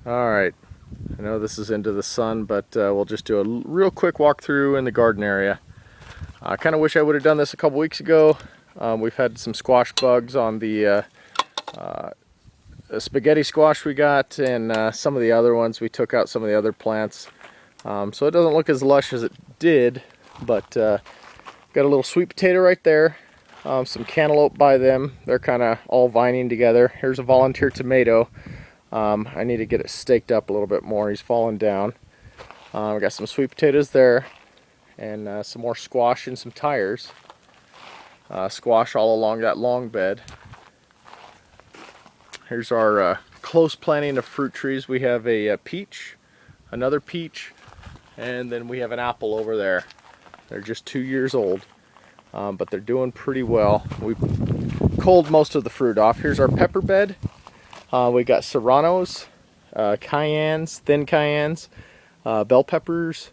Alright, I know this is into the sun, but we'll just do a real quick walkthrough in the garden area. I kind of wish I would have done this a couple weeks ago. We've had some squash bugs on the spaghetti squash we got, and some of the other ones. We took out some of the other plants. So it doesn't look as lush as it did, but got a little sweet potato right there. Some cantaloupe by them. They're kind of all vining together. Here's a volunteer tomato. I need to get it staked up a little bit more. He's falling down. We got some sweet potatoes there, and some more squash and some tires. Squash all along that long bed. Here's our close planting of fruit trees. We have a peach, another peach, and then we have an apple over there. They're just 2 years old, but they're doing pretty well. We culled most of the fruit off. Here's our pepper bed. We got serranos, cayennes, thin cayennes, bell peppers.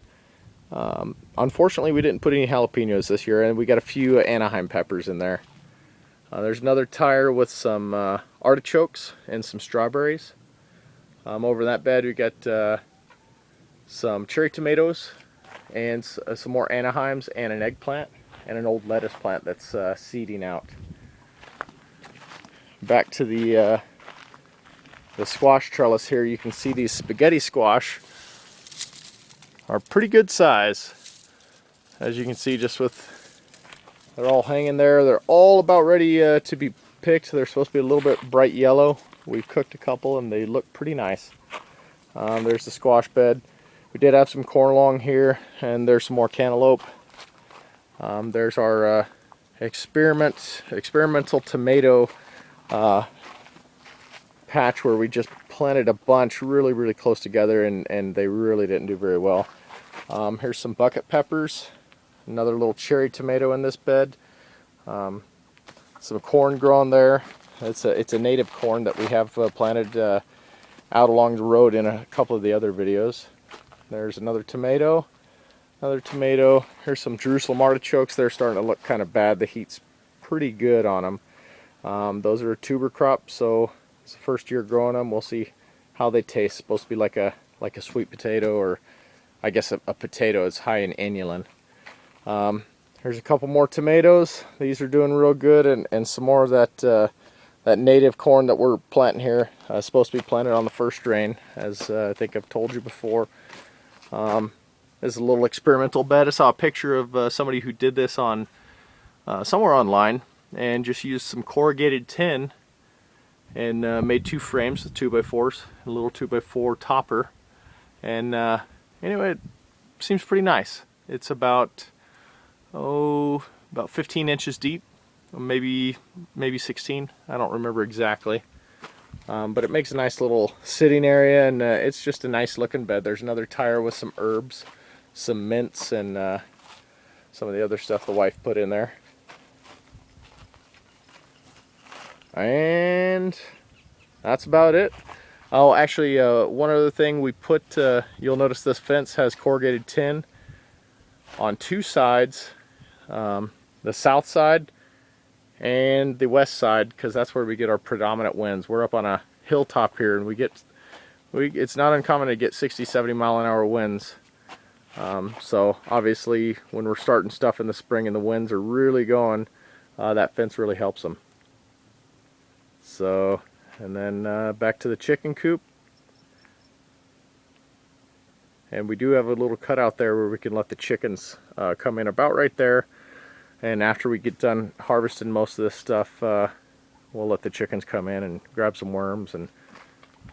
Unfortunately, we didn't put any jalapenos this year, and we got a few Anaheim peppers in there. There's another tire with some artichokes and some strawberries. Over in that bed, we got some cherry tomatoes and some more Anaheims and an eggplant and an old lettuce plant that's seeding out. Back to the squash trellis here, you can see these spaghetti squash are pretty good size. As you can see, just with they're all hanging there. They're all about ready to be picked. They're supposed to be a little bit bright yellow. We've cooked a couple and they look pretty nice. There's the squash bed. We did have some corn along here, and there's some more cantaloupe. There's our experimental tomato patch where we just planted a bunch really close together, and they really didn't do very well. Here's some bucket peppers, another little cherry tomato in this bed, some corn growing there. It's a native corn that we have planted out along the road in a couple of the other videos. There's another tomato, another tomato. Here's some Jerusalem artichokes. They're starting to look kind of bad. The heat's pretty good on them. Those are a tuber crop, so it's the first year growing them. We'll see how they taste. It's supposed to be like a sweet potato, or I guess a potato. It's high in inulin. There's a couple more tomatoes. These are doing real good, and some more of that native corn that we're planting here. Supposed to be planted on the first drain, as I think I've told you before. This is a little experimental bed. I saw a picture of somebody who did this on somewhere online, and just used some corrugated tin and made 2 frames with 2x4s, a little 2x4 topper, and anyway, it seems pretty nice. It's about 15 inches deep, maybe 16. I don't remember exactly, but it makes a nice little sitting area, and it's just a nice looking bed. There's another tire with some herbs, some mints, and some of the other stuff the wife put in there. And that's about it. Oh, actually, one other thing we put, you'll notice this fence has corrugated tin on 2 sides, the south side and the west side, because that's where we get our predominant winds. We're up on a hilltop here, and it's not uncommon to get 60-70 mile-an-hour winds. So obviously, when we're starting stuff in the spring and the winds are really going, that fence really helps them. So, and then back to the chicken coop. And we do have a little cutout there where we can let the chickens come in about right there. And after we get done harvesting most of this stuff, we'll let the chickens come in and grab some worms and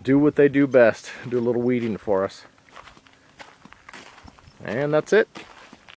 do what they do best, do a little weeding for us. And that's it.